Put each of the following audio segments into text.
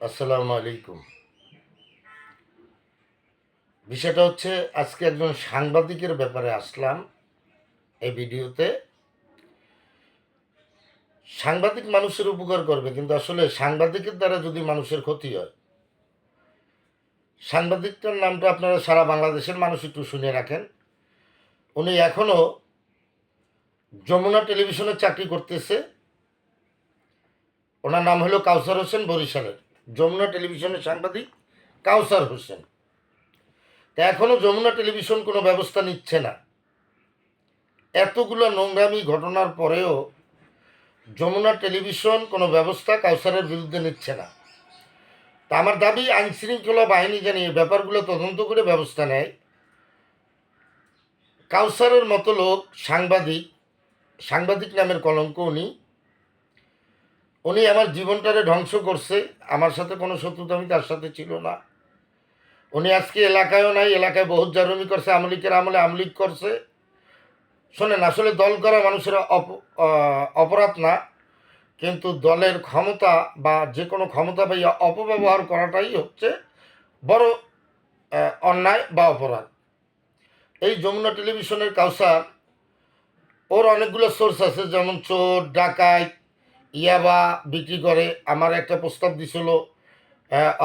আসসালামু আলাইকুম। বিষয়টা হচ্ছে আজকে একজন সাংবাদিকের ব্যাপারে আসলাম এই ভিডিওতে। সাংবাদিক মানুষের উপকার করবে, কিন্তু আসলে সাংবাদিকের দ্বারা যদি মানুষের ক্ষতি হয়, সাংবাদিকটার নামটা আপনারা সারা বাংলাদেশের মানুষ একটু শুনে রাখেন। উনি এখনও যমুনা টেলিভিশনে চাকরি করতেছে। ওনার নাম হলো কাউসার হোসেন, বরিশালের যমুনা টেলিভিশনের সাংবাদিক কাউসার হোসেন। তা এখনও যমুনা টেলিভিশন কোনো ব্যবস্থা নিচ্ছে না। এতগুলো নোংরামি ঘটনার পরেও যমুনা টেলিভিশন কোনো ব্যবস্থা কাউসারের বিরুদ্ধে নিচ্ছে না। তা আমার দাবি, আইনশৃঙ্খলা বাহিনী যেন এই ব্যাপারগুলো তদন্ত করে ব্যবস্থা নেয়। কাউসারের মতো লোক সাংবাদিক, সাংবাদিক নামের কলঙ্ক উনি আমার জীবনটারে ধ্বংস করছে। আমার সাথে কোনো শত্রুতা আমি তার সাথে ছিল না। উনি আজকে এলাকায়ও নাই, এলাকায় বহুত জারুমি করছে, আমলিকের আমলে আমলিক করছে। শোনেন, আসলে দল করা মানুষের অপরাধ না, কিন্তু দলের ক্ষমতা বা যে কোনো ক্ষমতা পাইয়া অপব্যবহার করাটাই হচ্ছে বড় অন্যায় বা অপরাধ। এই যমুনা টেলিভিশনের কাউসার, ওর অনেকগুলো সোর্স আছে, যেমন চোর, ডাকাত, ইয়াবা বিক্রি করে। আমার একটা প্রস্তাব দিছিল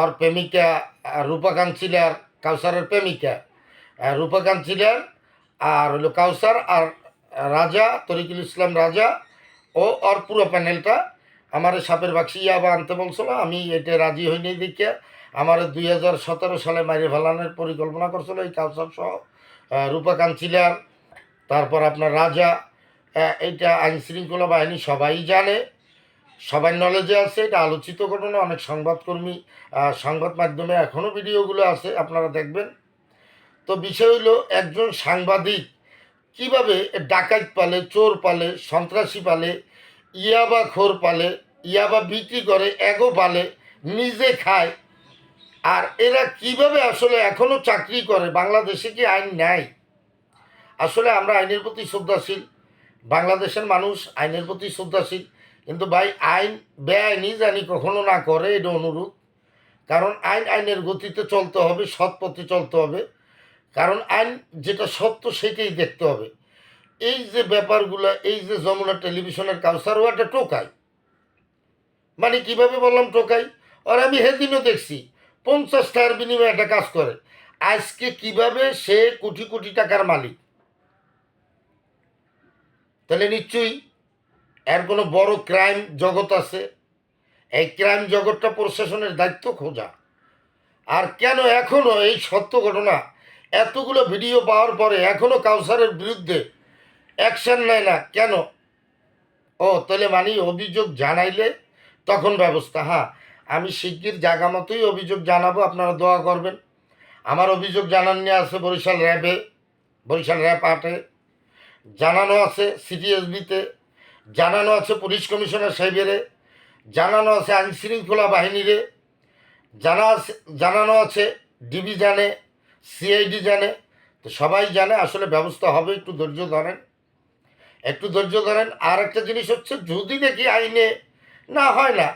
ওর প্রেমিকা রূপা কাঞ্চিলার, কাউসারের প্রেমিকা রূপা কাঞ্চিলার, আর হলো কাউসার আর রাজা তরিকুল ইসলাম রাজা ও ওর পুরো প্যানেলটা আমার সাপের বাক্সি ইয়াবা আনতে বলছিল। আমি এটা রাজি হইনি দেখে আমার 2017 সালে মাইরে ফেলানোর পরিকল্পনা করছিল এই কাউসার সহ রূপা কাঞ্চিলার, তারপর আপনার রাজা। এইটা আইন শৃঙ্খলা বাহিনী সবাই জানে, সবার নলেজে আছে, এটা আলোচিত ঘটনা। অনেক সংবাদকর্মী, সংবাদ মাধ্যমে এখনও ভিডিওগুলো আছে, আপনারা দেখবেন। তো বিষয় হলো, একজন সাংবাদিক কিভাবে ডাকাত পালে, চোর পালে, সন্ত্রাসী পালে, ইয়াবা খোর পালে, ইয়াবা বিক্রি করে, এগো পালে, নিজে খায়, আর এরা কিভাবে আসলে এখনও চাকরি করে। বাংলাদেশে কি আইন নেয়? আসলে আমরা আইনের প্রতি শ্রদ্ধাশীল, বাংলাদেশের মানুষ আইনের প্রতি শ্রদ্ধাশীল, কিন্তু ভাই আইন বেআইনি জানি কখনো না করে, এটা অনুরোধ। কারণ আইনের গতিতে চলতে হবে, সৎ পথে চলতে হবে। কারণ আইন যেটা সত্য সেটাই দেখতে হবে। এই যে ব্যাপারগুলো, এই যে যমুনা টেলিভিশনের কাউসার, ও একটা টোকাই। মানে কিভাবে বললাম টোকাই? আর আমি সেদিনও দেখছি 50 টাকার বিনিময়ে একটা কাজ করে। আজকে কিভাবে সে কোটি কোটি টাকার মালিক, তাহলে নিশ্চয়ই এর কোনো বড় ক্রাইম জগৎ আছে। এই ক্রাইম জগৎটা প্রশাসনের দায়িত্ব খোঁজা। আর কেন এখনও এই সত্য ঘটনা, এতগুলো ভিডিও পাওয়ার পরে এখনও কাউসারের বিরুদ্ধে অ্যাকশন নেয় না কেন? ও তাহলে মানে অভিযোগ জানাইলে তখন ব্যবস্থা। হ্যাঁ, আমি শিগগির জায়গা মতোই অভিযোগ জানাবো, আপনারা দোয়া করবেন। আমার অভিযোগ জানান নিয়ে আছে বরিশাল র্যাবে, বরিশাল র্যাব 8-এ জানানো আছে, সিটিএসবিতে জানানো আছে, পুলিশ কমিশনার সাহেবের জানানো আছে, আইন শৃঙ্খলা বাহিনীরে জানানো আছে, ডিবি জানে, সিআইডি জানে। তো সবাই জানে, আসলে ব্যবস্থা হবে। একটু ধৈর্য ধরেন, একটু ধৈর্য ধরেন। আর একটা জিনিস হচ্ছে, যদি দেখি আইনে না হয় না,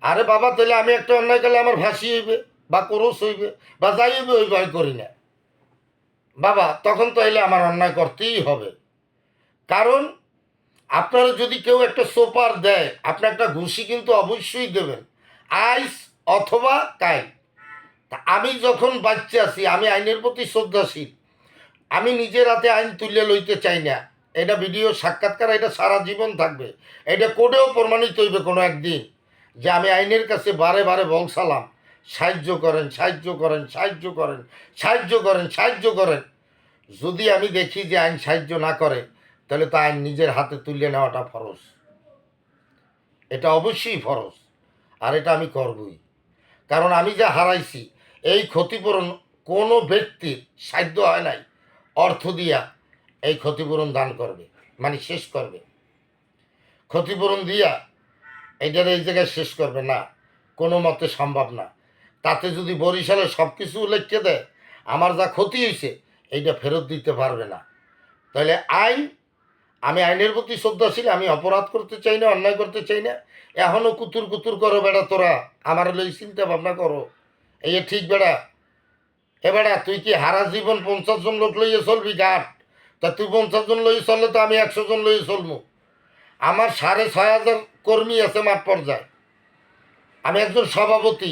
আরে বাবা, তাহলে আমি একটা অন্যায় করলে আমার ফাঁসি হইবে বা কোরস হইবে বা যাই হইবে, ওই ভয় করি না বাবা। তখন তো এলে আমার অন্যায় করতেই হবে। কারণ আপনারা যদি কেউ একটা সোপার দেয়, আপনি একটা ঘুষি কিন্তু অবশ্যই দেবেন, আইস অথবা কাইল। তা আমি যখন বাচ্চা আছি, আমি আইনের প্রতি শ্রদ্ধাশীল। আমি নিজের হাতে আইন তুলে লইতে চাই না। এটা ভিডিও সাক্ষাৎকার, এটা সারা জীবন থাকবে। এটা কোর্টেও প্রমাণিত হইবে কোনো একদিন, যে আমি আইনের কাছে বারে বারে বলসালাম, সাহায্য করেন, সাহায্য করেন, সাহায্য করেন, সাহায্য করেন, সাহায্য করেন। যদি আমি দেখি যে আইন সাহায্য না করে, তাহলে তো আইন নিজের হাতে তুলে নেওয়াটা ফরজ। এটা অবশ্যই ফরজ, আর এটা আমি করবই। কারণ আমি যা হারাইছি, এই ক্ষতিপূরণ কোনো ব্যক্তির সাধ্য হয় নাই অর্থ দিয়া এই ক্ষতিপূরণ দান করবে, মানে শেষ করবে। ক্ষতিপূরণ দিয়া এইটার এই জায়গায় শেষ করবে না, কোনো মতে সম্ভব না। তাতে যদি বরিশালে সব কিছু লিখে দেয়, আমার যা ক্ষতি হয়েছে এইটা ফেরত দিতে পারবে না। তাহলে আইন আমি আইনের প্রতি শ্রদ্ধাশীল, আমি অপরাধ করতে চাই না, অন্যায় করতে চাই না। এখনও কুতুর কুতুর করো বেড়া, তোরা আমার লই চিন্তা ভাবনা করো, এই ঠিক বেড়া। এ বেড়া, তুই কি হারা জীবন 50 জন লোক লইয়ে চলবি ঘাট? তা তুই 50 জন লইয়ে চললে তো আমি 100 জন লইয়ে চলবো। আমার 6,500 কর্মী আছে মাঠ পর্যায়ে, আমি একজন সভাপতি,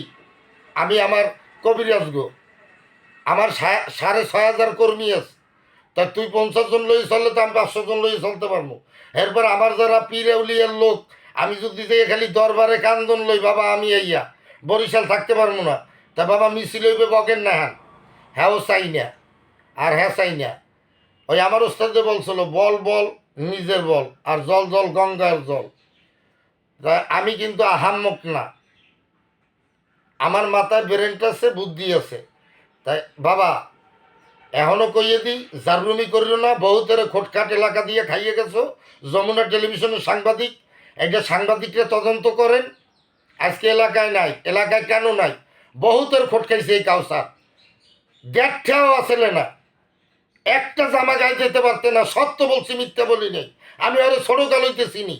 আমি আমার কবিরাজ গো, আমার 6,500 কর্মী আছে। তা তুই 50 জন লই চললে তো আমি 500 জন লই চলতে পারবো। এরপর আমার যারা পীরে উলিয়ার লোক, আমি যদি যে খালি দরবারে কান্দন লই, বাবা আমি এইয়া বরিশাল থাকতে পারবো না, তা বাবা মিছিল হইবে বকেন না, হ্যাঁ চাই না, আর হ্যাঁ চাই না। ওই আমার ওস্তাদ বলছিল, বল বল নিজের বল, আর জল জল গঙ্গার জল। তা আমি কিন্তু আহাম্মক না, আমার মাথায় ব্রেনটা আছে, বুদ্ধি আছে। তাই বাবা এখনও কইয়ে দিই, জাররুমি করিল না, বহুতের খোটখাট এলাকা দিয়ে খাইয়ে গেছো। যমুনা টেলিভিশনের সাংবাদিক, একটা সাংবাদিকরা তদন্ত করেন। আজকে এলাকায় নাই, এলাকায় কেন নাই? বহুতের খোট খাইছে এই কাউসার, গ্যাটটাও আসলে না, একটা জামা গায়ে যেতে পারতে না। সত্য বলছি, মিথ্যা বলি নেই। আমি ওরে ছোটকাল হইতে চিনি,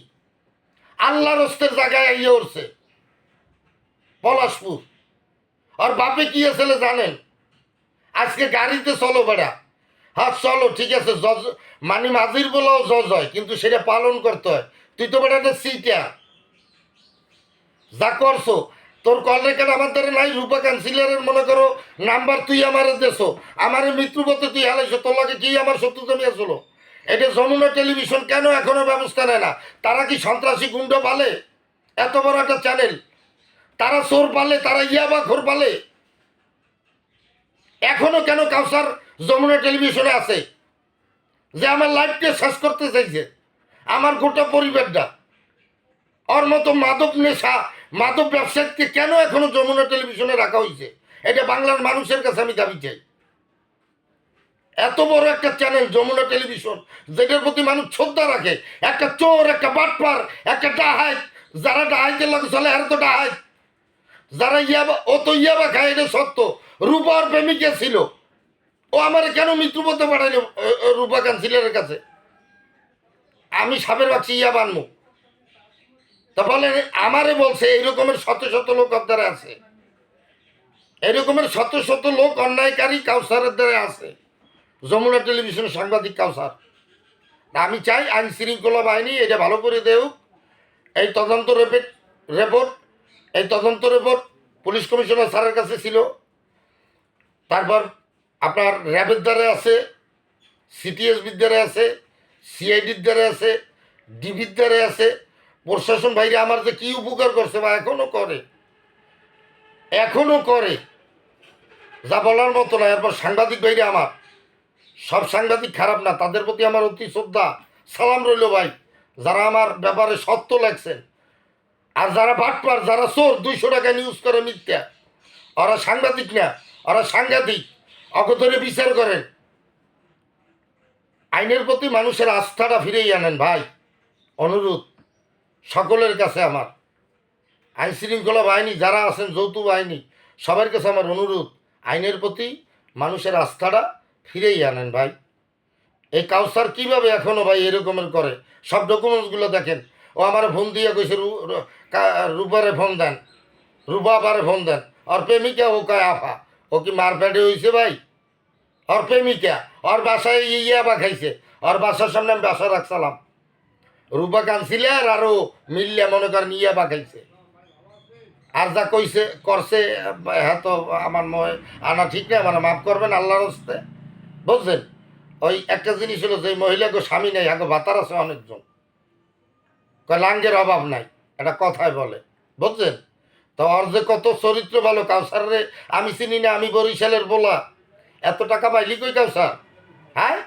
আল্লাহ রস্তের জায়গায় আইয়ে উঠছে পলাশপুর। আর বাপে কি আসলে জানেন? আজকে গাড়িতে চলো বেড়া, হ্যাঁ চলো ঠিক আছে, জজ মানে মাঝির বলেও জজ হয়, কিন্তু সেটা পালন করতে হয়। তুই তো বেড়াটা সিটা যা করছো, তোর কল রেকর্ড আমার দ্বারা নাই। রূপা কাউন্সিলরের মনে করো নাম্বার তুই আমারে দেছো, আমার মৃত্যুপথে তুই হালাইছো, তোর লাগে কি আমার শত্রু জমি আসলো? এটা যমুনা টেলিভিশন কেন এখনো ব্যবস্থা নেয় না? তারা কি সন্ত্রাসী গুন্ড পালে? এত বড় একটা চ্যানেল, তারা চোর পালে, তারা ইয়াবা ঘোর পালে। এখনো কেন কাউসার যমুনা টেলিভিশনে আছে? যে আমার লাইফকে শেষ করতে চাইছে, আমার গোটা পরিবারটা। ওর মতো মাদক নেশা, মাদক ব্যবসায়ীকে কেন এখনো যমুনা টেলিভিশনে রাখা হয়েছে? এটা বাংলার মানুষের কাছে আমি দাবি চাই। এত বড় একটা চ্যানেল যমুনা টেলিভিশন, যেটার প্রতি মানুষ শ্রদ্ধা রাখে, একটা চোর, একটা বাটপার, একটা ডাহাই, যারা ডাহাইতে লাগে চলে আর তো ডাহাই, যারা ইয়াবা, ও তো ইয়াবা খায়, এটা সত্য। রূপার প্রেমিকা ছিল, ও আমার কেন মৃত্যুপথে পাঠাইল রূপা কাউন্সিলরের কাছে? আমি সাপের বাচ্চি ইয়া বানবো? তা বলে আমারে বলছে এইরকমের শত শত লোক দ্বারা আছে, এরকমের শত শত লোক অন্যায়কারী কাউসারের দ্বারা আছে। যমুনা টেলিভিশনের সাংবাদিক কাউসার। আমি চাই আইন শৃঙ্খলা বাহিনী এটা ভালো করে দেও। এই তদন্ত রিপোর্ট, এই তদন্ত রিপোর্ট পুলিশ কমিশনার স্যারের কাছে ছিল, তারপর আপনার র্যাবের দ্বারা আছে, সিটিএসবির দ্বারা আছে, সিআইডির দ্বারা আছে, ডিবির দ্বারা আছে। প্রশাসন ভাইরে আমার যে কী উপকার করছে বা এখনও করে, এখনও করে, যা বলার মতো না। এরপর সাংবাদিক ভাইরে আমার, সব সাংবাদিক খারাপ না, তাদের প্রতি আমার অতি শ্রদ্ধা সালাম রইল ভাই, যারা আমার ব্যাপারে সত্য লাগছেন। আর যারা বাটপার, যারা চোর, 200 টাকা নিউজ করে মিথ্যা, ওরা সাংবাদিক না, ওরা সাংঘাতিক। অগতরে বিচার করেন, আইনের প্রতি মানুষের আস্থাটা ফিরেই আনেন ভাই। অনুরোধ সকলের কাছে আমার, আইন শৃঙ্খলা বাহিনী যারা আছেন, যৌথ বাহিনী, সবার কাছে আমার অনুরোধ, আইনের প্রতি মানুষের আস্থাটা ফিরেই আনেন ভাই। এই কাউসার কীভাবে এখনও ভাই এরকমের করে? সব ডকুমেন্টসগুলো দেখেন। ও আমার ফোন দিয়ে কইছে রূপারে ফোন দেন, রূপা আবারে ফোন দেন। ওর প্রেমিকা ও কয় আফা, ও কি মারপ্যাটে হয়েছে ভাই? ওর প্রেমিকা, ওর বাসায় ইয়াবা খাইছে, ওর বাসার সামনে আমি বাসা রাখছিলাম। রূপা কাউন্সিলর আরও মিললে মনে করেন ইয়াবা খাইছে। আর যা কইছে করছে, হ্যাঁ তো আমার আনা ঠিক না, মানে মাফ করবেন আল্লাহর হস্তে, বুঝছেন? ওই একটা জিনিস হলো, যে মহিলাকে স্বামী নেই, আগে ভাতার আছে অনেকজন, কয় লাঙ্গের অভাব নাই, এটা কথায় বলে, বুঝছেন? তো ওর যে কত চরিত্র ভালো। কাউসারে আমি চিনি না, আমি বরিশালের বলা, এত টাকা পাইলি কই কাউসার? হ্যাঁ,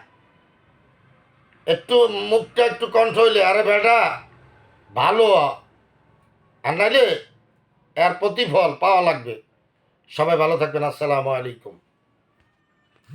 একটু মুখটা একটু কণ্ঠ হইলে, আরে বেটা ভালো, আর নাইলে এর প্রতিফল পাওয়া লাগবে। সবাই ভালো থাকবেন। আসসালামু আলাইকুম।